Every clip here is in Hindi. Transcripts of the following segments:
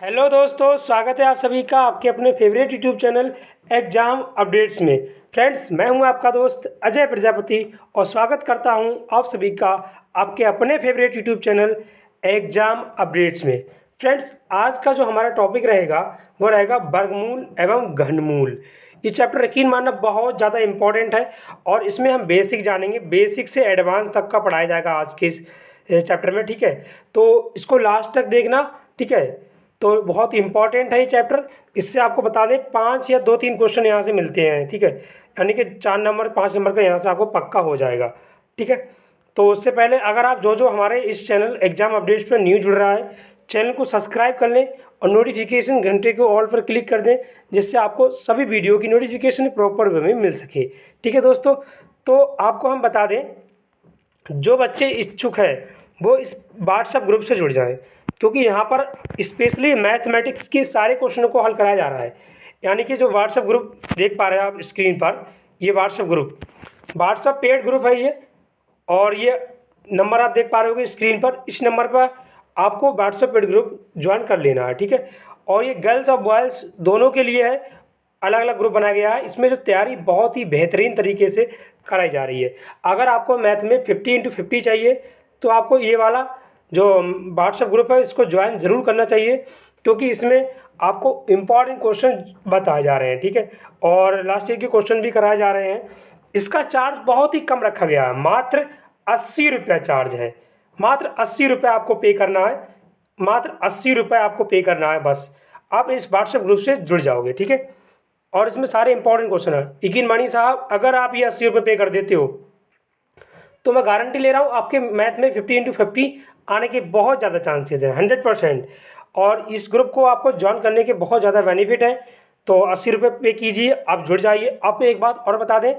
हेलो दोस्तों, स्वागत है आप सभी का आपके अपने favourite YouTube channel exam updates में। फ्रेंड्स, मैं हूं आपका दोस्त अजय प्रजापति और स्वागत करता हूं आप सभी का आपके अपने favourite YouTube channel exam updates में। फ्रेंड्स, आज का जो हमारा टॉपिक रहेगा वो रहेगा वर्गमूल एवं घनमूल। ये चैप्टर यकीन मानना बहुत ज़्यादा इंपॉर्टेंट है और इसमें हम बेसिक जानेंगे, बेसिक से एडवांस तक का पढ़ाया जाएगा आज के इस चैप्टर में। ठीक है, तो इसको लास्ट तक देखना। ठीक है, तो बहुत इंपॉर्टेंट है ये चैप्टर। इससे आपको बता दें 5 या 2-3 क्वेश्चन यहाँ से मिलते हैं। ठीक है, यानी कि 4 नंबर 5 नंबर का यहाँ से आपको पक्का हो जाएगा। ठीक है, तो उससे पहले अगर आप जो हमारे इस चैनल एग्जाम अपडेट्स पर न्यू जुड़ रहा है, चैनल को सब्सक्राइब कर लें और नोटिफिकेशन घंटे को ऑल पर क्लिक कर दें, जिससे आपको सभी वीडियो की नोटिफिकेशन प्रॉपर वे में मिल सके। ठीक है दोस्तों, तो आपको हम बता दें, जो बच्चे इच्छुक है वो इस व्हाट्सएप ग्रुप से जुड़ जाएं, क्योंकि यहाँ पर स्पेशली मैथमेटिक्स के सारे क्वेश्चनों को हल कराया जा रहा है। यानी कि जो व्हाट्सएप ग्रुप देख पा रहे हैं आप स्क्रीन पर, ये व्हाट्सएप पेड ग्रुप है ये, और ये नंबर आप देख पा रहे होंगे स्क्रीन पर। इस नंबर पर आपको व्हाट्सएप पेड ग्रुप ज्वाइन कर लेना है। ठीक है, और ये गर्ल्स और बॉयज़ दोनों के लिए है, अलग अलग ग्रुप बनाया गया है। इसमें जो तैयारी बहुत ही बेहतरीन तरीके से कराई जा रही है। अगर आपको मैथ में 50x50 चाहिए तो आपको ये वाला जो व्हाट्सएप ग्रुप है इसको ज्वाइन ज़रूर करना चाहिए, क्योंकि इसमें आपको इम्पॉर्टेंट क्वेश्चन बताए जा रहे हैं। ठीक है, और लास्ट ईयर के क्वेश्चन भी कराए जा रहे हैं। इसका चार्ज बहुत ही कम रखा गया है, मात्र 80 रुपये चार्ज है। मात्र 80 रुपये आपको पे करना है, मात्र 80 रुपये आपको पे करना है। बस आप इस व्हाट्सएप ग्रुप से जुड़ जाओगे। ठीक है, और इसमें सारे इंपॉर्टेंट क्वेश्चन है। यकीन मानिए साहब, अगर आप ये 80 रुपये पे कर देते हो तो मैं गारंटी ले रहा हूँ आपके मैथ में 50x50 आने के बहुत ज़्यादा चांसेस हैं, 100%। और इस ग्रुप को आपको ज्वाइन करने के बहुत ज़्यादा बेनिफिट है। तो 80 रुपये पे कीजिए, आप जुड़ जाइए। आपको एक बात और बता दें,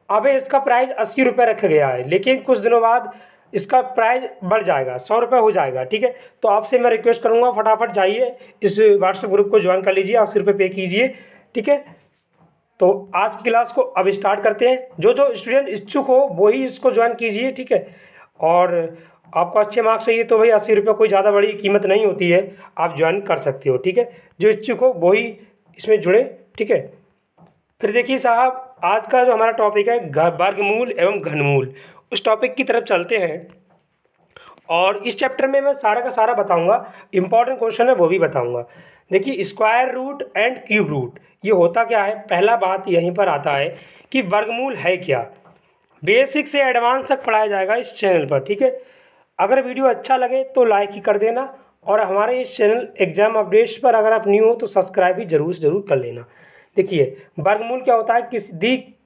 अभी इसका प्राइस 80 रुपये रखा गया है, लेकिन कुछ दिनों बाद इसका प्राइस बढ़ जाएगा, 100 रुपये हो जाएगा। ठीक है, तो आपसे मैं रिक्वेस्ट करूँगा फटाफट जाइए इस व्हाट्सएप ग्रुप को ज्वाइन कर लीजिए, 80 रुपये पे कीजिए। ठीक है, तो आज की क्लास को अब स्टार्ट करते हैं। जो स्टूडेंट इच्छुक हो वही इसको ज्वाइन कीजिए। ठीक है, और आपको अच्छे मार्क्स चाहिए तो भाई 80 रुपये कोई ज़्यादा बड़ी कीमत नहीं होती है, आप ज्वाइन कर सकते हो। ठीक है, जो इच्छुक हो वही इसमें जुड़े। ठीक है, फिर देखिए साहब, आज का जो हमारा टॉपिक है वर्गमूल एवं घनमूल, उस टॉपिक की तरफ चलते हैं। और इस चैप्टर में मैं सारा का सारा बताऊंगा, इंपॉर्टेंट क्वेश्चन है वो भी बताऊंगा। देखिए, square root and cube root ये होता क्या है। पहला बात यहीं पर आता है कि वर्गमूल है क्या। बेसिक से एडवांस तक पढ़ाया जाएगा इस चैनल पर। ठीक है, अगर वीडियो अच्छा लगे तो लाइक ही कर देना, और हमारे इस चैनल एग्जाम अपडेट्स पर अगर आप न्यू हो तो सब्सक्राइब भी जरूर से जरूर कर लेना। देखिए, वर्गमूल क्या होता है।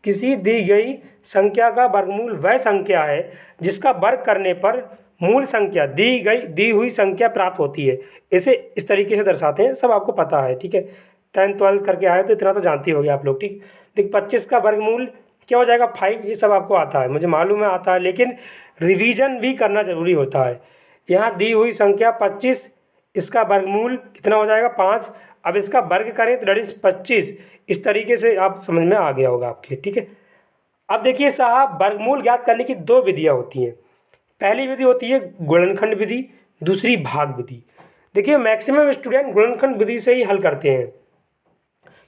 किसी दी गई संख्या का वर्गमूल वह संख्या है जिसका वर्ग करने पर मूल संख्या दी हुई संख्या प्राप्त होती है। इसे इस तरीके से दर्शाते हैं, सब आपको पता है। ठीक है, 10th 12th करके आए तो इतना तो जानते ही होंगे आप लोग। ठीक, देखिए 25 का वर्गमूल क्या हो जाएगा, 5। ये सब आपको आता है, मुझे मालूम है आता है, लेकिन रिवीजन भी करना जरूरी होता है। यहाँ दी हुई संख्या 25, इसका वर्गमूल कितना हो जाएगा, 5। अब इसका वर्ग करें तो दैट इज 25। इस तरीके से आप समझ में आ गया होगा आपके। ठीक है, अब देखिए साहब, वर्गमूल ज्ञात करने की 2 विधियाँ होती हैं। पहली विधि होती है गुणनखंड विधि, दूसरी भाग विधि। देखिए, मैक्सिमम स्टूडेंट गुणनखंड विधि से ही हल करते हैं,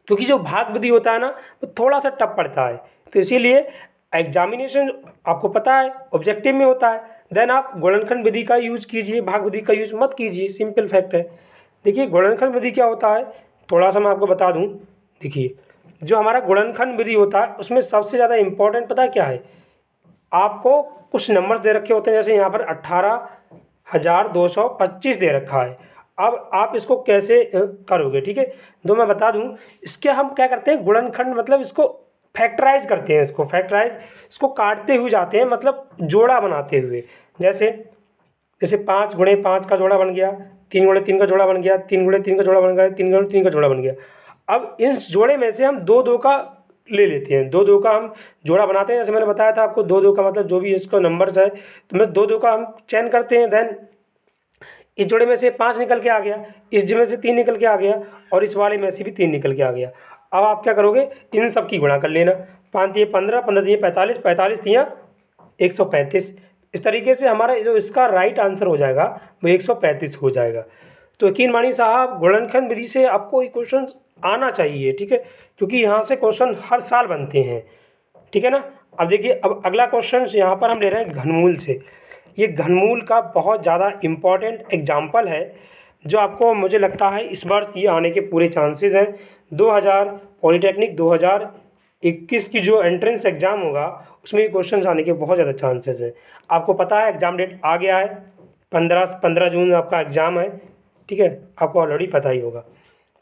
क्योंकि जो भाग विधि होता है ना वो थोड़ा सा टफ पड़ता है। तो इसीलिए एग्जामिनेशन आपको पता है ऑब्जेक्टिव में होता है, देन आप गुणनखंड विधि का यूज कीजिए, भाग विधि का यूज मत कीजिए, सिंपल फैक्ट है। देखिए, गुणनखंड विधि क्या होता है, थोड़ा सा मैं आपको बता दूं। देखिए, जो हमारा गुणनखंड विधि होता है उसमें सबसे ज़्यादा इंपॉर्टेंट पता है क्या है, आपको कुछ नंबर्स दे रखे होते हैं। जैसे यहाँ पर 18,225 दे रखा है। अब आप इसको कैसे करोगे। ठीक है, तो मैं बता दूं, इसके हम क्या करते हैं, गुणनखंड मतलब इसको फैक्टराइज करते हैं, इसको काटते हुए जाते हैं, मतलब जोड़ा बनाते हुए। जैसे जैसे 5 × 5 का जोड़ा बन गया, 3 × 3 का जोड़ा बन गया, 3 × 3 का जोड़ा बन गया, 3 × 3 का जोड़ा बन गया। अब इस जोड़े में से हम 2 का ले लेते हैं, 2 का हम जोड़ा बनाते हैं। जैसे मैंने बताया था आपको, 2 का मतलब जो भी इसका नंबर्स है, तो मैं 2 का हम चयन करते हैं। देन इस जोड़े में से 5 निकल के आ गया, इस जोड़े में से 3 निकल के आ गया, और इस वाले में से भी 3 निकल के आ गया। अब आप क्या करोगे, इन सब की गुणा कर लेना। 5 × 15, 15 × 45, 45 × 135। इस तरीके से हमारा जो इसका राइट आंसर हो जाएगा वो 135 हो जाएगा। तो यकीन मानिए साहब गुणनखंड विधि से आपको ये क्वेश्चन आना चाहिए, ठीक है, क्योंकि यहाँ से क्वेश्चन हर साल बनते हैं, ठीक है ना। अब देखिए, अब अगला क्वेश्चन यहाँ पर हम ले रहे हैं घनमूल से। ये घनमूल का बहुत ज़्यादा इम्पॉर्टेंट एग्जाम्पल है, जो आपको मुझे लगता है इस बार ये आने के पूरे चांसेस हैं। 2000 पॉलिटेक्निक 2021 की जो एंट्रेंस एग्ज़ाम होगा उसमें ये क्वेश्चन आने के बहुत ज़्यादा चांसेस हैं। आपको पता है एग्ज़ाम डेट आ गया है, 15 जून आपका एग्ज़ाम है, ठीक है, आपको ऑलरेडी पता ही होगा।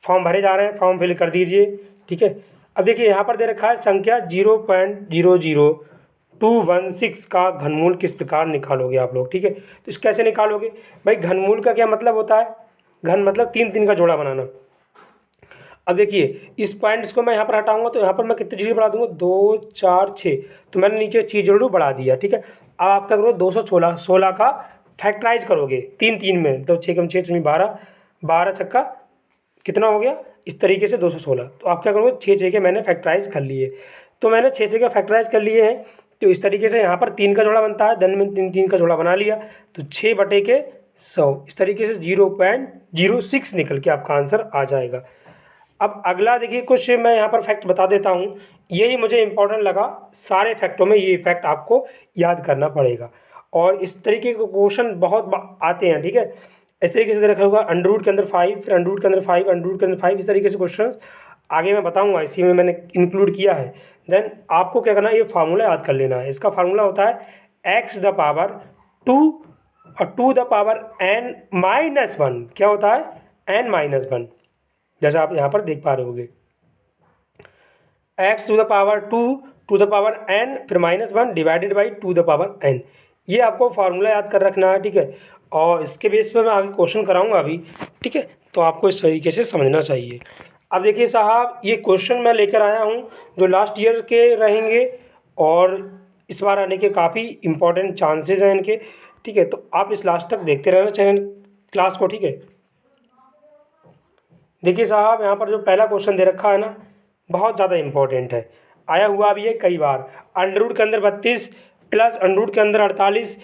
फॉर्म भरे जा रहे हैं, फॉर्म फिल कर दीजिए, ठीक है। अब देखिए यहाँ पर दे रखा है संख्या 0.00216 का घनमूल किस प्रकार निकालोगे आप लोग, ठीक है। तो इस कैसे निकालोगे भाई, घनमूल का क्या मतलब होता है, घन मतलब 3 का जोड़ा बनाना। अब देखिए इस पॉइंट्स को मैं यहाँ पर हटाऊंगा तो यहाँ पर मैं कितने जीरो बढ़ा दूंगा, 2 4 6, तो मैंने नीचे 6 जीरो बढ़ा दिया, ठीक है। अब आप क्या करोगे, 216 का फैक्टराइज करोगे 3 में, तो 6 कम 6 12, 12 छक्का कितना हो गया, इस तरीके से 216। तो आप क्या करोगे, 6 के मैंने फैक्टराइज कर लिए, तो मैंने 6 का फैक्टराइज कर लिए हैं। तो इस तरीके से यहाँ पर 3 का जोड़ा बनता है, देन में 3 का जोड़ा बना लिया, तो 6/100, इस तरीके से 0.06 निकल के आपका आंसर आ जाएगा। अब अगला देखिए, कुछ मैं यहाँ पर फैक्ट बता देता हूँ, यही मुझे इंपॉर्टेंट लगा, सारे फैक्टों में ये फैक्ट आपको याद करना पड़ेगा। और इस तरीके के क्वेश्चन बहुत आते हैं, ठीक है। इस तरीके से रखा होगा अंडर रूट के अंदर 5, फिर अंडर रूट के अंदर 5, अंडर रूट के अंदर 5, इस तरीके से क्वेश्चन आगे मैं बताऊंगा, इसी में मैंने इंक्लूड किया है। देन आपको क्या करना है, ये फार्मूला याद कर लेना है। इसका फार्मूला होता है x⁻2 और 2n-1, क्या होता है, n-1, जैसा आप यहाँ पर देख पा रहे होगे, x⁻2 फिर -1 डिवाइडेड बाई 2n, ये आपको फार्मूला याद कर रखना है, ठीक है। और इसके बेस पर मैं आगे क्वेश्चन कराऊंगा अभी, ठीक है, तो आपको इस तरीके से समझना चाहिए। अब देखिए साहब, ये क्वेश्चन मैं लेकर आया हूँ जो लास्ट ईयर के रहेंगे और इस बार आने के काफ़ी इंपॉर्टेंट चांसेस हैं इनके, ठीक है। तो आप इस लास्ट तक देखते रहना चैनल क्लास को, ठीक है। देखिए साहब, यहाँ पर जो पहला क्वेश्चन दे रखा है ना, बहुत ज़्यादा इंपॉर्टेंट है, आया हुआ भी है कई बार। अंडर रूट के अंदर 32 प्लस अंडर रूट के अंदर 48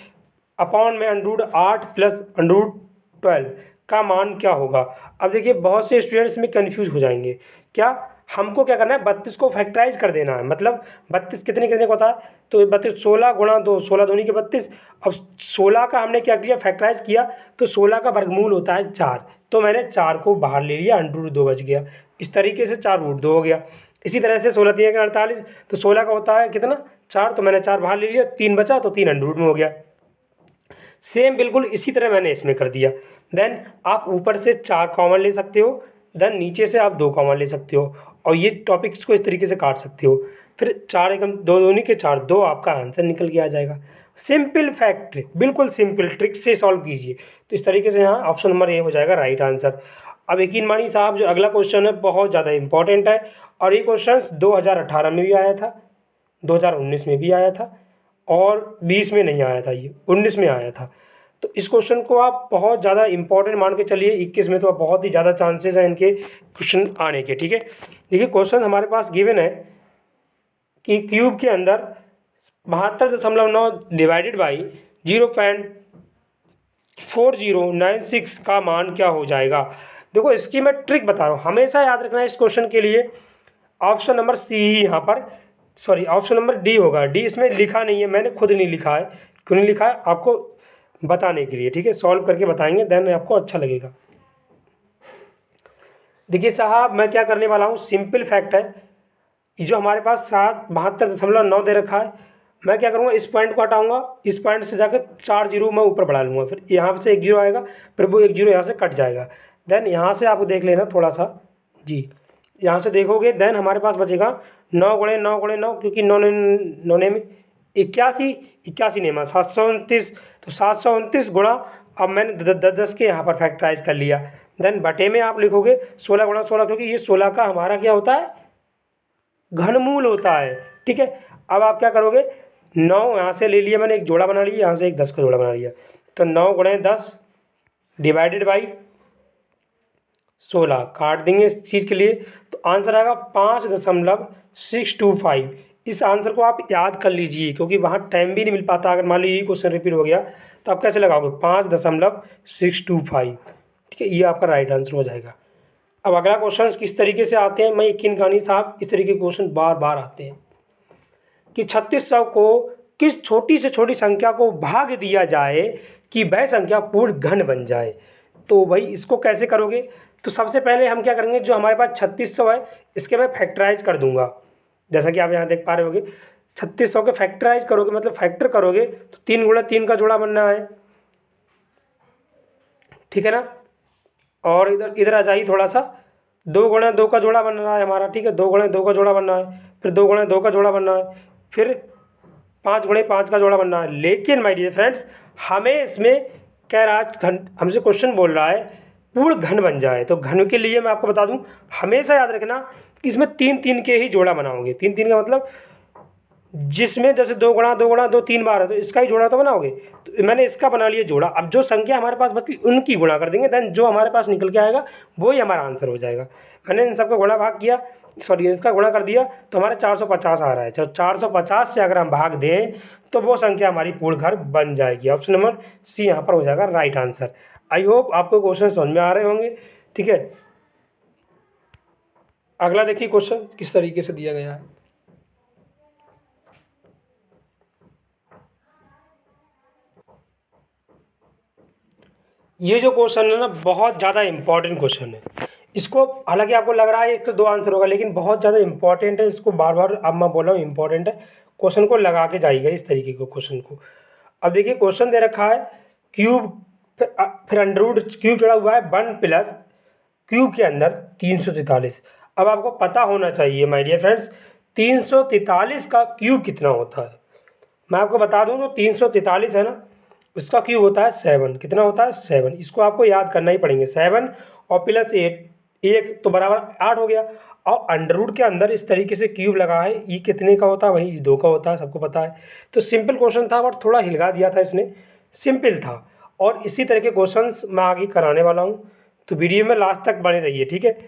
अपॉन में under root 8 plus under root 12 का मान क्या होगा। अब देखिए बहुत से स्टूडेंट्स में कंफ्यूज हो जाएंगे, क्या हमको क्या करना है, 32 को फैक्टराइज कर देना है, मतलब 32 कितने को होता है, तो 32 16 गुणा 2, 16 दूनी के 32। अब 16 का हमने क्या किया, फैक्टराइज किया, तो 16 का वर्गमूल होता है 4, तो मैंने 4 को बाहर ले लिया, अंडर रूट 2 बच गया, इस तरीके से 4 रूट 2 हो गया। इसी तरह से 16 3 48, तो 16 का होता है कितना, 4, तो मैंने 4 बाहर ले लिया, 3 बचा, तो 3 अंडर रूट में हो गया। सेम बिल्कुल इसी तरह मैंने इसमें कर दिया। देन आप ऊपर से 4 कॉमन ले सकते हो, देन नीचे से आप 2 कॉमन ले सकते हो, और ये टॉपिक्स को इस तरीके से काट सकते हो, फिर 4 एकम 2 दूनी के 4, 2 आपका आंसर निकल के आ जाएगा। सिंपल फैक्ट, बिल्कुल सिंपल ट्रिक से सॉल्व कीजिए, तो इस तरीके से यहाँ ऑप्शन नंबर ए हो जाएगा राइट आंसर। अब यकीन मानिए साहब, जो अगला क्वेश्चन है बहुत ज़्यादा इंपॉर्टेंट है, और ये क्वेश्चन 2018 में भी आया था, 2019 में भी आया था, और 20 में नहीं आया था, ये 19 में आया था। तो इस क्वेश्चन को आप बहुत ज़्यादा इंपॉर्टेंट मान के चलिए, 21 में तो बहुत ही ज़्यादा चांसेस हैं इनके क्वेश्चन आने के, ठीक है। देखिए क्वेश्चन हमारे पास गिवन है कि क्यूब के अंदर 72.9 डिवाइडेड बाई 0.4096 का मान क्या हो जाएगा। देखो इसकी मैं ट्रिक बता रहा हूँ, हमेशा याद रखना है इस क्वेश्चन के लिए, ऑप्शन नंबर सी ही यहाँ पर, सॉरी ऑप्शन नंबर डी होगा, डी इसमें लिखा नहीं है, मैंने खुद नहीं लिखा है, क्यों नहीं लिखा है आपको बताने के लिए, ठीक है, सॉल्व करके बताएंगे, देन आपको अच्छा लगेगा। देखिए साहब, मैं क्या करने वाला हूँ, सिंपल फैक्ट है, जो हमारे पास 72.9 दे रखा है, मैं क्या करूँगा, इस पॉइंट को हटाऊंगा, इस पॉइंट से जाकर 4 जीरो मैं ऊपर बढ़ा लूँगा, फिर यहाँ से 1 जीरो आएगा, फिर वो 1 जीरो यहाँ से कट जाएगा, देन यहाँ से आप देख लेना थोड़ा सा जी, यहाँ से देखोगे, देन हमारे पास बचेगा 9 गुणे 9 गुणे 9, क्योंकि 9 में 81 नहीं है 729, तो 729 गुणा, अब मैंने 10 के यहाँ पर फैक्टराइज कर लिया, देन बटे में आप लिखोगे 16 गुणा 16, क्योंकि ये 16 का हमारा क्या होता है, घनमूल होता है, ठीक है। अब आप क्या करोगे, 9 यहाँ से ले लिया मैंने, एक जोड़ा बना लिया, यहाँ से एक 10 का जोड़ा बना लिया, तो 9 गुणे 10 डिवाइडेड बाई 16 काट देंगे इस चीज़ के लिए, तो आंसर आएगा 5.625। इस आंसर को आप याद कर लीजिए, क्योंकि वहाँ टाइम भी नहीं मिल पाता, अगर मान लीजिए क्वेश्चन रिपीट हो गया तो आप कैसे लगाओगे, 5.625, ठीक है, ये आपका राइट आंसर हो जाएगा। अब अगला क्वेश्चन किस तरीके से आते हैं, मैं यकीन कहानी साहब इस तरीके के क्वेश्चन बार बार आते हैं कि 3600 को किस छोटी से छोटी संख्या को भाग दिया जाए कि वह संख्या पूर्ण घन बन जाए। तो भाई इसको कैसे करोगे, तो सबसे पहले हम क्या करेंगे, जो हमारे पास 3600 है इसके मैं फैक्टराइज कर दूंगा। जैसा कि आप यहाँ देख पा रहे होगे 3600 के फैक्टराइज करोगे मतलब फैक्टर करोगे तो 3 गुणा 3 का जोड़ा बनना है, ठीक है ना। और इधर इधर आ जाइए थोड़ा सा, 2 गुणा 2 का जोड़ा बन रहा है हमारा, ठीक है, 2 गुणा 2 का जोड़ा बनना है, फिर 2 गुणा 2 का जोड़ा बनना है, फिर 5 गुणे 5 का जोड़ा बनना है। लेकिन माय डियर फ्रेंड्स हमें इसमें कह रहा घन, हमसे क्वेश्चन बोल रहा है पूर्ण घन बन जाए। तो घन के लिए मैं आपको बता दूं, हमेशा याद रखना कि इसमें 3 3 के ही जोड़ा बनाओगे। 3 3 का मतलब जिसमें जैसे 2 गुणा 2 गुणा 2 3 बार है तो इसका ही जोड़ा तो बनाओगे। तो मैंने इसका बना लिया जोड़ा। अब जो संख्या हमारे पास बची उनकी गुणा कर देंगे, देन जो हमारे पास निकल के आएगा वही हमारा आंसर हो जाएगा। मैंने इन सबका गुणा भाग किया, सॉरी इसका गुणा कर दिया तो हमारा 450 आ रहा है। जब 450 से अगर हम भाग दें तो वो संख्या हमारी पूर्ण घर बन जाएगी। ऑप्शन नंबर सी यहाँ पर हो जाएगा राइट आंसर। आई होप आपको क्वेश्चन समझ में आ रहे होंगे, ठीक है। अगला देखिए क्वेश्चन किस तरीके से दिया गया है। ये जो क्वेश्चन है ना बहुत ज़्यादा इंपॉर्टेंट क्वेश्चन है। इसको हालांकि आपको लग रहा है एक तो 2 आंसर होगा, लेकिन बहुत ज़्यादा इंपॉर्टेंट है। इसको बार बार अब मैं बोल रहा हूँ इंपॉर्टेंट है, क्वेश्चन को लगा के जाइएगा इस तरीके को क्वेश्चन को। अब देखिए क्वेश्चन दे रखा है क्यूब, फिर अंडर रूट क्यूब चढ़ा हुआ है 1 प्लस क्यूब के अंदर 343। अब आपको पता होना चाहिए माय डियर फ्रेंड्स 343 का क्यूब कितना होता है। मैं आपको बता दूं जो 343 है ना उसका क्यूब होता है 7। कितना होता है 7। इसको आपको याद करना ही पड़ेंगे। 7 और प्लस 8 1 तो बराबर 8 हो गया। और अंडर रूट के अंदर इस तरीके से क्यूब लगा है, ये कितने का होता है, वही 2 का होता है, सबको पता है। तो सिंपल क्वेश्चन था बट थोड़ा हिलगा दिया था इसने, सिंपल था। और इसी तरह के क्वेश्चन मैं आगे कराने वाला हूँ, तो वीडियो में लास्ट तक बने रहिए, ठीक है।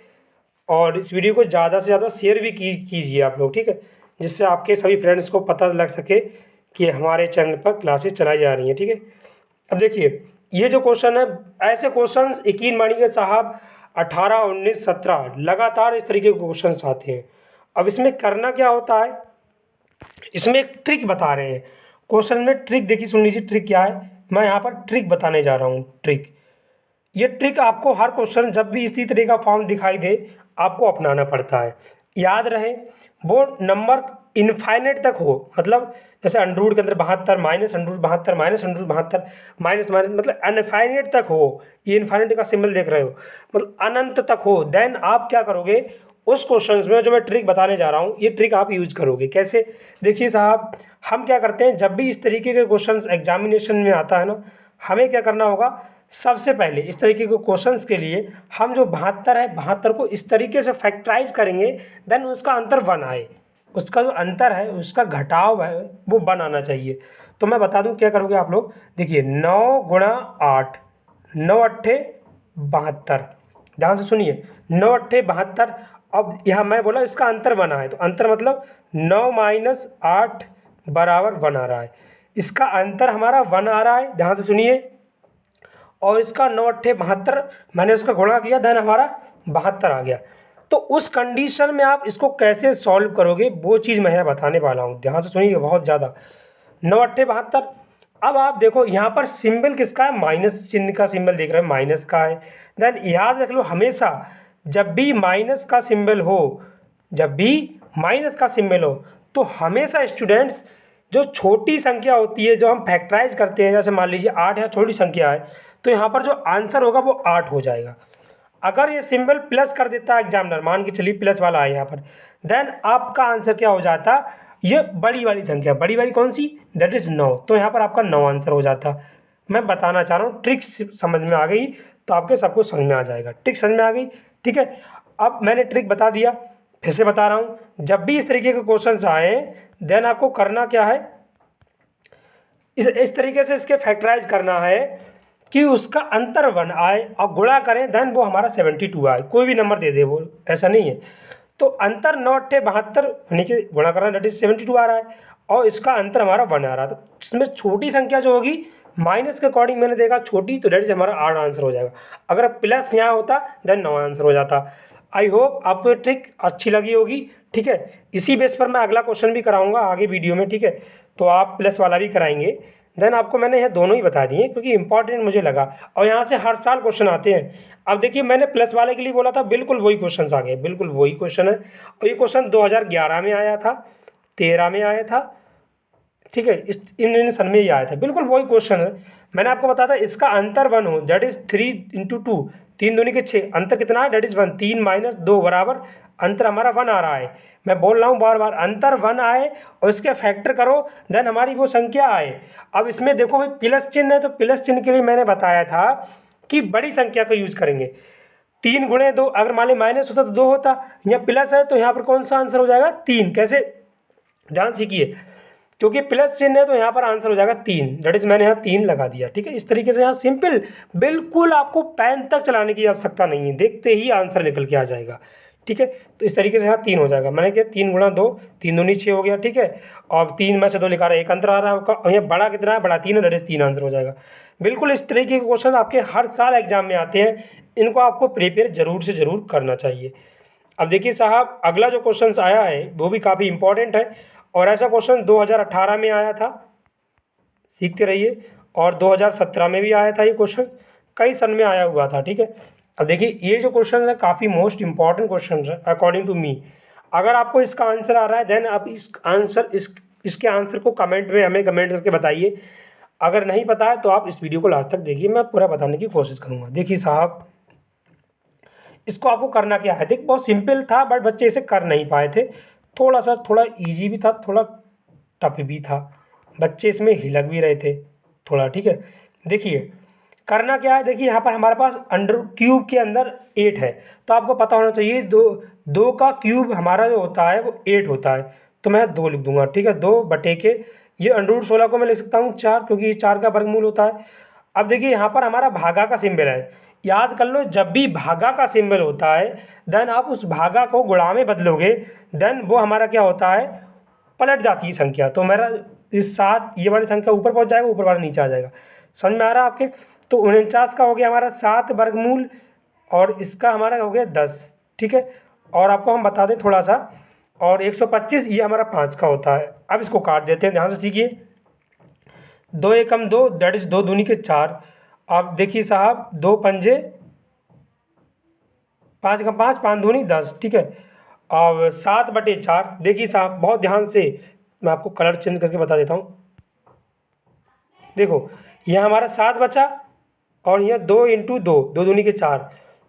और इस वीडियो को ज़्यादा से ज़्यादा शेयर भी कीजिए आप लोग, ठीक है, जिससे आपके सभी फ्रेंड्स को पता लग सके कि हमारे चैनल पर क्लासेस चलाई जा रही हैं, ठीक है। अब देखिए ये जो क्वेश्चन है, ऐसे क्वेश्चन यकीन मानिए साहब 18 19 17 लगातार इस तरीके के क्वेश्चन आते हैं। अब इसमें करना क्या होता है, इसमें एक ट्रिक बता रहे हैं क्वेश्चन में। ट्रिक देखिए, सुन लीजिए ट्रिक क्या है। मैं यहाँ पर ट्रिक बताने जा रहा हूँ। ट्रिक, ये ट्रिक आपको हर क्वेश्चन जब भी इसी तरह का फॉर्म दिखाई दे आपको अपनाना पड़ता है। याद रहे वो नंबर इनफाइनेट तक हो, मतलब जैसे अंडर रूट के अंदर 72 minus under root 72 minus under root 72 minus minus मतलब अनफाइनेट तक हो। ये इनफाइनेट का सिंबल देख रहे हो, मतलब अनंत तक हो। देन आप क्या करोगे उस क्वेश्चन में, जो मैं ट्रिक बताने जा रहा हूँ ये ट्रिक आप यूज करोगे। कैसे, देखिए साहब हम क्या करते हैं जब भी इस तरीके के क्वेश्चन एग्जामिनेशन में आता है ना, हमें क्या करना होगा, सबसे पहले इस तरीके के क्वेश्चंस के लिए हम जो 72 है 72 को इस तरीके से फैक्टराइज करेंगे, देन उसका अंतर 1 आए। उसका जो अंतर है उसका घटाव है वो 1 आना चाहिए। तो मैं बता दूं क्या करोगे आप लोग, देखिए 9 गुणा 8 9 अट्ठे 72, ध्यान से सुनिए 9 अट्ठे 72। अब यहाँ मैं बोला इसका अंतर 1 है, तो अंतर मतलब 9 माइनस 8 बराबर 1 आ रहा है। इसका अंतर हमारा 1 आ रहा है, ध्यान से सुनिए। और इसका 9 अट्ठे 72 मैंने उसका गुणा किया, देन हमारा 72 आ गया। तो उस कंडीशन में आप इसको कैसे सॉल्व करोगे वो चीज़ मैं बताने वाला हूँ, ध्यान से सुनिए बहुत ज़्यादा। 9 अट्ठे 72। अब आप देखो यहाँ पर सिंबल किसका है, माइनस चिन्ह का सिंबल देख रहे हैं, माइनस का है। देन याद रख लो हमेशा जब भी माइनस का सिंबल हो, जब भी माइनस का सिंबल हो तो हमेशा स्टूडेंट्स जो छोटी संख्या होती है जो हम फैक्टराइज करते हैं, जैसे मान लीजिए 8 या छोटी संख्या है तो यहाँ पर जो आंसर होगा वो 8 हो जाएगा। अगर ये सिंबल प्लस कर देता है एग्जामिनर, मान के चलिए प्लस वाला है यहाँ पर, देन आपका आंसर क्या हो जाता, ये बड़ी वाली संख्या, बड़ी वाली कौन सी, दैट इज 9, तो यहाँ पर आपका 9 आंसर हो जाता। मैं बताना चाह रहा हूँ ट्रिक समझ में आ गई तो आपके सबको समझ में आ जाएगा। ट्रिक समझ में आ गई, ठीक है। अब मैंने ट्रिक बता दिया, फिर से बता रहा हूँ, जब भी इस तरीके के क्वेश्चन आए देन आपको करना क्या है, इस तरीके से इसके फैक्टराइज करना है कि उसका अंतर 1 आए और गुणा करें, देन वो हमारा 72 आए। कोई भी नंबर दे दे वो, ऐसा नहीं है। तो अंतर 9 अट्ठे 72 नीचे गुणा करना, दैट इज 72 आ रहा है और इसका अंतर हमारा 1 आ रहा है। तो इसमें छोटी संख्या जो होगी माइनस के अकॉर्डिंग मैंने देखा छोटी, तो डेट इज हमारा 8 आंसर हो जाएगा। अगर प्लस यहाँ होता देन 9 आंसर हो जाता। आई होप आपको ये ट्रिक अच्छी लगी होगी। ठीक है, इसी बेस पर मैं अगला क्वेश्चन भी कराऊंगा आगे वीडियो में। ठीक है, तो आप प्लस वाला भी कराएंगे। देन आपको मैंने ये दोनों ही बता दिए क्योंकि इंपॉर्टेंट मुझे लगा, और यहाँ से हर साल क्वेश्चन आते हैं। अब देखिए, मैंने प्लस वाले के लिए बोला था, बिल्कुल वही क्वेश्चन आ गए, बिल्कुल वही क्वेश्चन है। और ये क्वेश्चन 2011 में आया था, 13 में आया था। ठीक है, इस इन सन में ही आया था, बिल्कुल वही क्वेश्चन है। मैंने आपको बताया था इसका अंतर 1 हो, दैट इज 3 × 2, 3 दूनी के 6, अंतर कितना है, दैट इज 1, 3 - 2 बराबर अंतर हमारा 1 आ रहा है। मैं बोल रहा हूँ बार बार, अंतर 1 आए और इसके फैक्टर करो, देन हमारी वो संख्या आए। अब इसमें देखो भाई, प्लस चिन्ह है, तो प्लस चिन्ह के लिए मैंने बताया था कि बड़ी संख्या को यूज करेंगे। 3 × 2, अगर मान ली माइनस होता तो 2 होता, यहाँ प्लस है तो यहाँ पर कौन सा आंसर हो जाएगा, 3। कैसे, ध्यान सीखिए, क्योंकि प्लस चिन्ह है तो यहाँ पर आंसर हो जाएगा 3, दैट इज मैंने यहाँ 3 लगा दिया। ठीक है, इस तरीके से यहाँ सिंपल, बिल्कुल आपको पेन तक चलाने की आवश्यकता नहीं है, देखते ही आंसर निकल के आ जाएगा। ठीक है, तो इस तरीके से यहाँ 3 हो जाएगा। मैंने क्या, 3 × 2, 3 दूनी 6 हो गया। ठीक है, और 3 में से 2 लिखा रहा है, एक अंतर आ रहा है आपका, और यहाँ बड़ा कितना है, बड़ा 3 है, दैट इज 3 आंसर हो जाएगा। बिल्कुल इस तरीके के क्वेश्चन आपके हर साल एग्जाम में आते हैं, इनको आपको प्रिपेयर जरूर से जरूर करना चाहिए। अब देखिए साहब, अगला जो क्वेश्चन आया है वो भी काफ़ी इंपॉर्टेंट है, और ऐसा क्वेश्चन 2018 में आया था, सीखते रहिए। और 2017 में भी आया था ये क्वेश्चन, कई सन में आया हुआ था। ठीक है, अब देखिए ये जो क्वेश्चन है काफ़ी मोस्ट इंपॉर्टेंट क्वेश्चन है अकॉर्डिंग टू मी। अगर आपको इसका आंसर आ रहा है देन आप इसके आंसर को कमेंट में हमें कमेंट करके बताइए। अगर नहीं पता है तो आप इस वीडियो को लास्ट तक देखिए, मैं पूरा बताने की कोशिश करूँगा। देखिए साहब, इसको आपको करना क्या है, देख बहुत सिंपल था बट बच्चे इसे कर नहीं पाए थे। थोड़ा इजी भी था, थोड़ा टफ भी था, बच्चे इसमें हिलक भी रहे थे थोड़ा। ठीक है, देखिए करना क्या है, देखिए यहाँ पर हमारे पास अंडर क्यूब के अंदर 8 है, तो आपको पता होना चाहिए दो का क्यूब हमारा जो होता है वो 8 होता है, तो मैं 2 लिख दूंगा। ठीक है, 2 बटे के, ये √16 को मैं लिख सकता हूँ 4, क्योंकि 4 का वर्गमूल होता है। अब देखिए यहाँ पर हमारा भागा का सिंबल है, याद कर लो, जब भी भागा का सिंबल होता है देन आप उस भागा को गुणा में बदलोगे, देन वो हमारा क्या होता है, पलट जाती है संख्या। तो मेरा इस 7, ये वाली संख्या ऊपर पहुंच जाएगा, ऊपर वाला नीचे आ जाएगा। समझ में आ रहा है आपके, तो 49 का हो गया हमारा 7 वर्गमूल, और इसका हमारा हो गया 10। ठीक है, और आपको हम बता दें थोड़ा सा, और 125 ये हमारा 5 का होता है। अब इसको काट देते हैं, ध्यान से सीखिए। 2 एकम 2, दैट इज 2 दूनी के 4। अब देखिए साहब, 2 पंजे 5 का 5, 5 दूनी 10। ठीक है, अब 7/4, देखिए साहब बहुत ध्यान से, मैं आपको कलर चेंज करके बता देता हूँ। देखो यह हमारा 7 बचा, और यह 2 × 2, 2 दूनी के 4,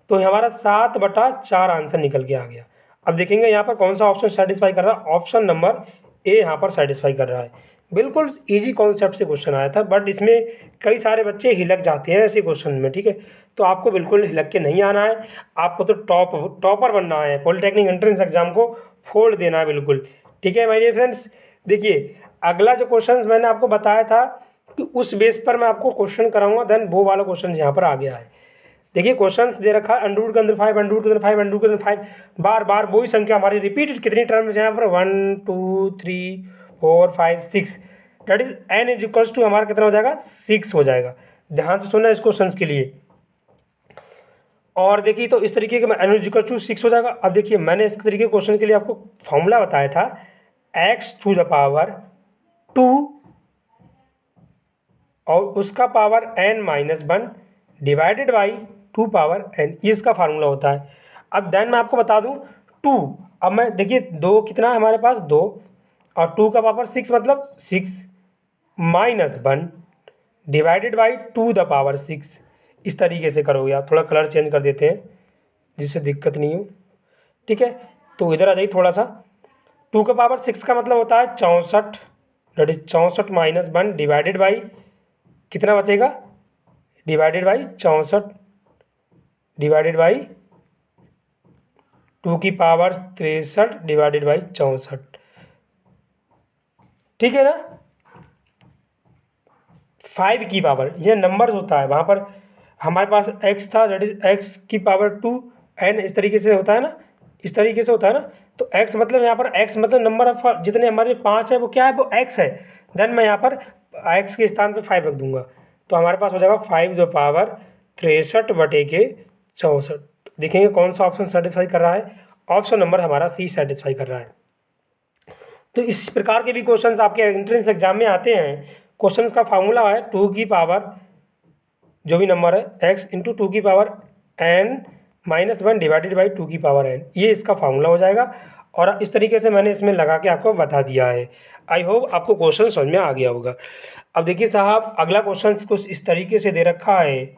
तो हमारा 7/4 आंसर निकल के आ गया। अब देखेंगे यहाँ पर कौन सा ऑप्शन सेटिस्फाई कर रहा है, ऑप्शन नंबर ए यहाँ पर सेटिस्फाई कर रहा है। बिल्कुल इजी कॉन्सेप्ट से क्वेश्चन आया था, बट इसमें कई सारे बच्चे हिलक जाते हैं ऐसे क्वेश्चन में। ठीक है, तो आपको बिल्कुल हिलक के नहीं आना है, आपको तो टॉपर बनना है, पॉलिटेक्निक एंट्रेंस एग्जाम को फोड़ देना है बिल्कुल। ठीक है माय डियर फ्रेंड्स, देखिए अगला जो क्वेश्चन मैंने आपको बताया था कि उस बेस पर मैं आपको क्वेश्चन कराऊंगा, देन वो वाला क्वेश्चन यहाँ पर आ गया है। देखिए क्वेश्चन दे रखा है अंडर रूट के अंदर 5, अंडर रूट के अंदर 5, अंडर रूट के अंदर 5, बार बार वही संख्या हमारी रिपीटेड कितनी टर्म्स यहाँ पर 1 2 3 4 5 6, that is n is equals to हमारा कितना हो जाएगा, 6 हो जाएगा। ध्यान से सुनना इस क्वेश्चन के लिए। और देखिए तो इस तरीके के n इज इक्वल्स टू 6 हो जाएगा। अब देखिए मैंने इस तरीके क्वेश्चन के लिए आपको फॉर्मूला बताया था, x⁴ और उसका power n-1 divided by 2n, ये इसका फार्मूला होता है। अब देन मैं आपको बता दूं 2, अब मैं देखिए 2 कितना है हमारे पास, 2, और 2 का पावर 6 मतलब 6 - 1 डिवाइडेड बाई 2⁶। इस तरीके से करोगे आप, थोड़ा कलर चेंज कर देते हैं जिससे दिक्कत नहीं हो। ठीक है, तो इधर आ जाइए थोड़ा सा, 2 का पावर 6 का मतलब होता है 64, दैट इज 64 - 1 डिवाइडेड बाई कितना बचेगा, डिवाइडेड बाई 64 डिवाइडेड बाई 2 की पावर 63 डिवाइडेड बाई 64। ठीक है ना, 5 की पावर, ये नंबर होता है, वहाँ पर हमारे पास x था, दैट इज x की पावर 2 n, इस तरीके से होता है ना, इस तरीके से होता है ना। तो x मतलब यहाँ पर x मतलब नंबर ऑफ जितने हमारे 5 है वो क्या है, वो x है। देन मैं यहाँ पर x के स्थान पे 5 रख दूंगा, तो हमारे पास हो जाएगा 5⁻63/64। देखेंगे कौन सा ऑप्शन सेटिस्फाई कर रहा है, ऑप्शन नंबर हमारा सी सेटिस्फाई कर रहा है। तो इस प्रकार के भी क्वेश्चंस आपके एंट्रेंस एग्जाम में आते हैं। क्वेश्चंस का फार्मूला है 2 की पावर जो भी नंबर है x इंटू 2 की पावर n-1 डिवाइडेड बाई 2 की पावर n, ये इसका फार्मूला हो जाएगा। और इस तरीके से मैंने इसमें लगा के आपको बता दिया है। आई होप आपको क्वेश्चन समझ में आ गया होगा। अब देखिए साहब, अगला क्वेश्चन कुछ इस तरीके से दे रखा है,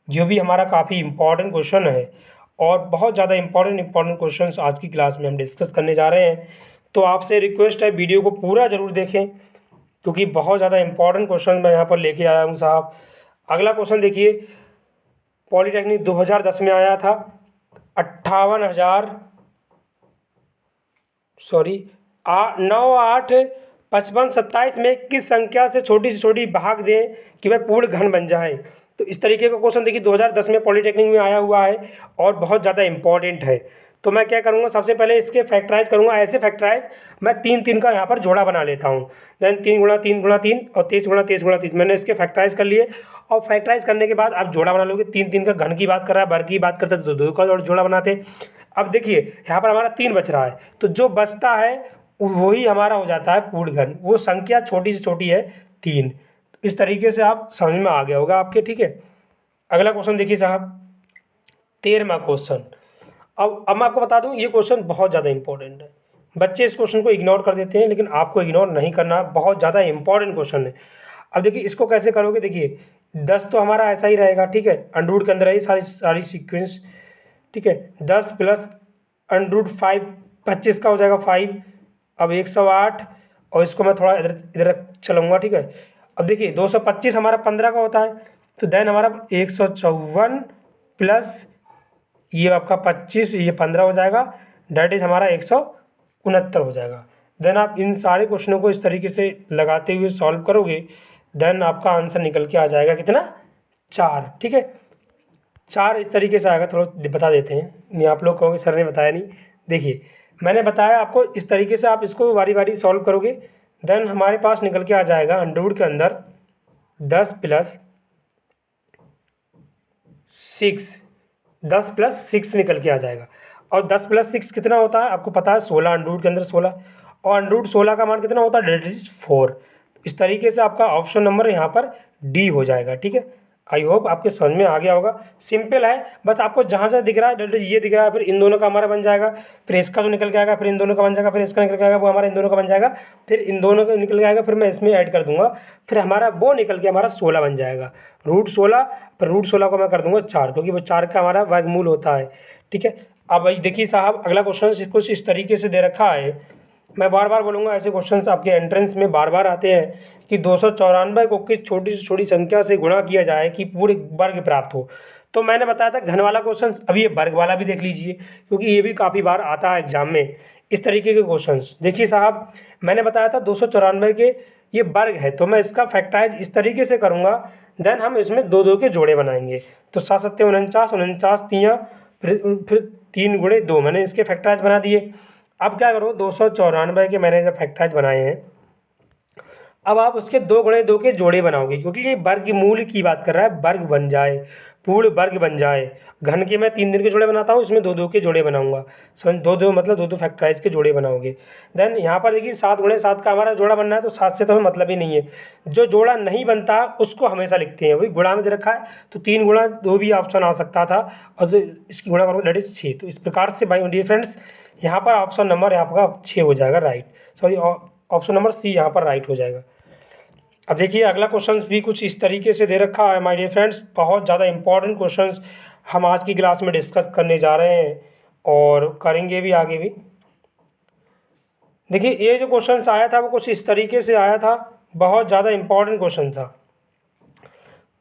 जो भी हमारा काफ़ी इंपॉर्टेंट क्वेश्चन है और बहुत ज़्यादा इंपॉर्टेंट क्वेश्चन आज की क्लास में हम डिस्कस करने जा रहे हैं। तो आपसे रिक्वेस्ट है वीडियो को पूरा ज़रूर देखें, क्योंकि बहुत ज़्यादा इंपॉर्टेंट क्वेश्चन मैं यहाँ पर लेके आया हूँ साहब। अगला क्वेश्चन देखिए, पॉलीटेक्निक 2010 में आया था। 9, 8, 55, 27 में किस संख्या से छोटी भाग दें कि वह पूर्ण घन बन जाए। तो इस तरीके का क्वेश्चन देखिए 2010 में पॉलीटेक्निक में आया हुआ है और बहुत ज़्यादा इंपॉर्टेंट है। तो मैं क्या करूँगा, सबसे पहले इसके फैक्टराइज करूँगा। ऐसे फैक्टराइज मैं 3 का यहाँ पर जोड़ा बना लेता हूँ। देन 3 गुणा 3 गुणा 3 और 23 गुणा 23 गुणा 30 मैंने इसके फैक्टराइज कर लिए। और फैक्टराइज करने के बाद आप जोड़ा बना लोगे। 3 का घन की बात कर रहा है, वर्ग की बात करते तो 2 का जोड़ा बनाते। अब देखिए यहाँ पर हमारा 3 बच रहा है, तो जो बचता है वही हमारा हो जाता है पूर्ण घन। वो संख्या छोटी से छोटी है 3। इस तरीके से आप समझ में आ गया होगा आपके, ठीक है। अगला क्वेश्चन देखिए साहब, 13वां क्वेश्चन। अब मैं आपको बता दूं, ये क्वेश्चन बहुत ज़्यादा इंपॉर्टेंट है। बच्चे इस क्वेश्चन को इग्नोर कर देते हैं, लेकिन आपको इग्नोर नहीं करना, बहुत ज़्यादा इंपॉर्टेंट क्वेश्चन है। अब देखिए इसको कैसे करोगे, देखिए 10 तो हमारा ऐसा ही रहेगा, ठीक है, अंडर के अंदर है सारी सीक्वेंस, ठीक है। 10 प्लस √5 25 का हो जाएगा 5। अब 108 और इसको मैं थोड़ा इधर चलाऊंगा, ठीक है। अब देखिए 225 हमारा 15 का होता है, तो देन हमारा 154 प्लस ये आपका 25, ये 15 हो जाएगा, डेट इज हमारा 169 हो जाएगा। देन आप इन सारे क्वेश्चनों को इस तरीके से लगाते हुए सॉल्व करोगे, देन आपका आंसर निकल के आ जाएगा कितना, 4, ठीक है। 4 इस तरीके से आएगा, थोड़ा बता देते हैं, नहीं आप लोग कहोगे सर ने बताया नहीं। देखिए मैंने बताया आपको, इस तरीके से आप इसको बारी बारी सॉल्व करोगे, देन हमारे पास निकल के आ जाएगा अंडरवुड के अंदर 10 प्लस 6 निकल के आ जाएगा। और 10 प्लस 6 कितना होता है आपको पता है, 16, अंडरवुड के अंदर 16, और अंडरवुड 16 का मान कितना होता है, डेट इज 4। इस तरीके से आपका ऑप्शन नंबर यहाँ पर डी हो जाएगा, ठीक है। आई होप आपके समझ में आ गया होगा। सिंपल है, बस आपको जहाँ जहाँ दिख रहा है डेट ये दिख रहा है, फिर इन दोनों का हमारा बन जाएगा, फिर इसका जो निकल के आएगा, फिर इन दोनों का बन जाएगा, फिर इसका निकल के आएगा, वो हमारा इन दोनों का बन जाएगा, फिर इन दोनों का निकल के आएगा, फिर मैं इसमें ऐड कर दूंगा, फिर हमारा वो निकल के हमारा 16 बन जाएगा। √16 पर √16 को मैं कर दूंगा 4, क्योंकि वो 4 का हमारा वर्गमूल होता है, ठीक है। अब देखिए साहब, अगला क्वेश्चन कुछ इस तरीके से दे रखा है। मैं बार बार बोलूँगा, ऐसे क्वेश्चन आपके एंट्रेंस में बार बार आते हैं कि 294 को किस छोटी से छोटी संख्या से गुणा किया जाए कि पूरे वर्ग प्राप्त हो। तो मैंने बताया था घन वाला क्वेश्चन, अभी ये वर्ग वाला भी देख लीजिए, क्योंकि ये भी काफ़ी बार आता है एग्जाम में इस तरीके के क्वेश्चंस। देखिए साहब, मैंने बताया था 294 के ये वर्ग है, तो मैं इसका फैक्टराइज इस तरीके से करूँगा, देन हम इसमें 2 के जोड़े बनाएंगे। तो 7 7 49, 49 3, फिर 3 गुणे 2, मैंने इसके फैक्टराइज बना दिए। अब क्या करो, 294 के मैंने जब फैक्टराइज बनाए हैं, अब आप उसके 2 गुणे 2 के जोड़े बनाओगे, क्योंकि ये वर्गमूल की बात कर रहा है, वर्ग बन जाए, पूर्ण वर्ग बन जाए। घन के मैं 3 के जोड़े बनाता हूँ, इसमें 2 के जोड़े बनाऊंगा। समझ, 2 मतलब 2 फैक्टराइज के जोड़े बनाओगे। देन यहाँ पर देखिए 7 गुणे 7 का हमारा जोड़ा बनना है, तो 7 से तो हमें मतलब ही नहीं है। जो जोड़ा नहीं बनता उसको हमेशा लिखते हैं, वही गुणा में दे रखा है, तो 3 गुणा 2 भी ऑप्शन आ सकता था, और तो इसकी गुणा करोगे डेट इज 6। तो इस प्रकार से भाई डियर फ्रेंड्स, यहाँ पर ऑप्शन नंबर आपका 6 हो जाएगा, right. Sorry, option number C यहाँ पर राइट हो जाएगा। अब देखिए अगला क्वेश्चन भी कुछ इस तरीके से दे रखा है माय डियर फ्रेंड्स, बहुत ज़्यादा इंपॉर्टेंट क्वेश्चंस हम आज की क्लास में डिस्कस करने जा रहे हैं और करेंगे भी आगे भी। देखिए ये जो क्वेश्चन आया था वो कुछ इस तरीके से आया था, बहुत ज़्यादा इंपॉर्टेंट क्वेश्चन था।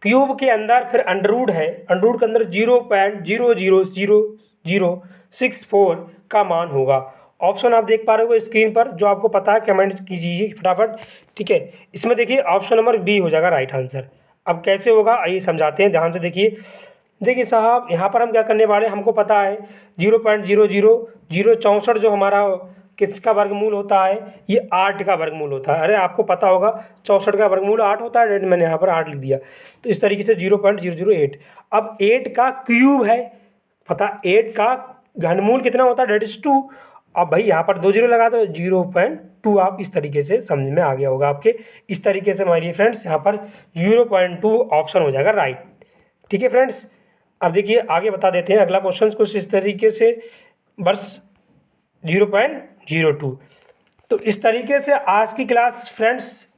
क्यूब के अंदर फिर अंडरवुड है, अंडरवुड के अंदर 0.00064 का मान होगा। ऑप्शन आप देख पा रहे हो स्क्रीन पर, जो आपको पता है कमेंट कीजिए फटाफट, ठीक है। इसमें देखिए ऑप्शन नंबर बी हो जाएगा राइट आंसर। अब कैसे होगा आइए समझाते हैं, ध्यान से देखिए। देखिए साहब, यहाँ पर हम क्या करने वाले हैं, हमको पता है 0.00064 जो हमारा किसका वर्गमूल होता है? ये 8 का वर्गमूल होता है। अरे आपको पता होगा 64 का वर्गमूल 8 होता है, मैंने यहाँ पर 8 लिख दिया। तो इस तरीके से 0.008। अब 8 का क्यूब है, पता 8 का घनमूल कितना होता है? That is 2। अब भाई यहाँ पर 2 जीरो लगा दो, 0.2। आप इस तरीके से समझ में आ गया होगा आपके। इस तरीके से हमारी फ्रेंड्स यहाँ पर 0.2 ऑप्शन हो जाएगा राइट। ठीक है फ्रेंड्स, अब देखिए आगे बता देते हैं अगला क्वेश्चन कुछ इस तरीके से, बस 0.02। तो इस तरीके से आज की क्लास फ्रेंड्स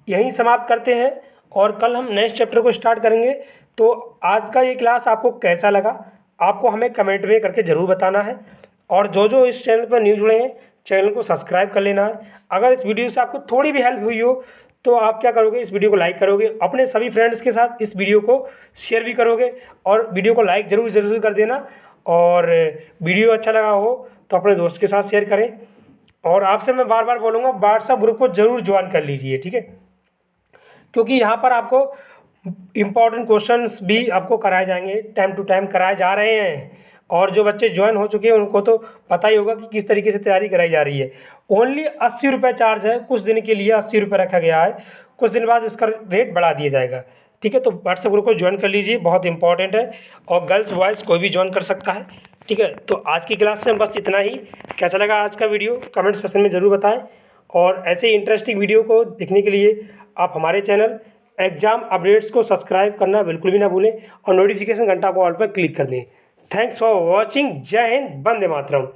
यहीं समाप्त करते हैं और कल हम नेक्स्ट चैप्टर को स्टार्ट करेंगे। तो आज का ये क्लास आपको कैसा लगा, आपको हमें कमेंट में करके ज़रूर बताना है। और जो जो इस चैनल पर न्यू जुड़े हैं, चैनल को सब्सक्राइब कर लेना है। अगर इस वीडियो से आपको थोड़ी भी हेल्प हुई हो तो आप क्या करोगे, इस वीडियो को लाइक करोगे, अपने सभी फ्रेंड्स के साथ इस वीडियो को शेयर भी करोगे और वीडियो को लाइक ज़रूर कर देना। और वीडियो अच्छा लगा हो तो अपने दोस्त के साथ शेयर करें। और आपसे मैं बार बार बोलूँगा व्हाट्सएप ग्रुप को ज़रूर ज्वाइन कर लीजिए, ठीक है, क्योंकि यहाँ पर आपको इम्पॉर्टेंट क्वेश्चंस भी आपको कराए जाएंगे, टाइम टू टाइम कराए जा रहे हैं। और जो बच्चे ज्वाइन हो चुके हैं उनको तो पता ही होगा कि किस तरीके से तैयारी कराई जा रही है। ओनली 80 रुपये चार्ज है, कुछ दिन के लिए 80 रुपये रखा गया है, कुछ दिन बाद इसका रेट बढ़ा दिया जाएगा। ठीक है, तो व्हाट्सएप ग्रुप को ज्वाइन कर लीजिए, बहुत इंपॉर्टेंट है। और गर्ल्स बॉयज़ कोई भी ज्वाइन कर सकता है। ठीक है, तो आज की क्लास में बस इतना ही। कैसा लगा आज का वीडियो कमेंट सेक्शन में ज़रूर बताएं। और ऐसे इंटरेस्टिंग वीडियो को देखने के लिए आप हमारे चैनल एग्जाम अपडेट्स को सब्सक्राइब करना बिल्कुल भी ना भूलें और नोटिफिकेशन घंटा को ऑल पर क्लिक कर दें। Thanks for watching. जय हिंद, वंदे मातरम।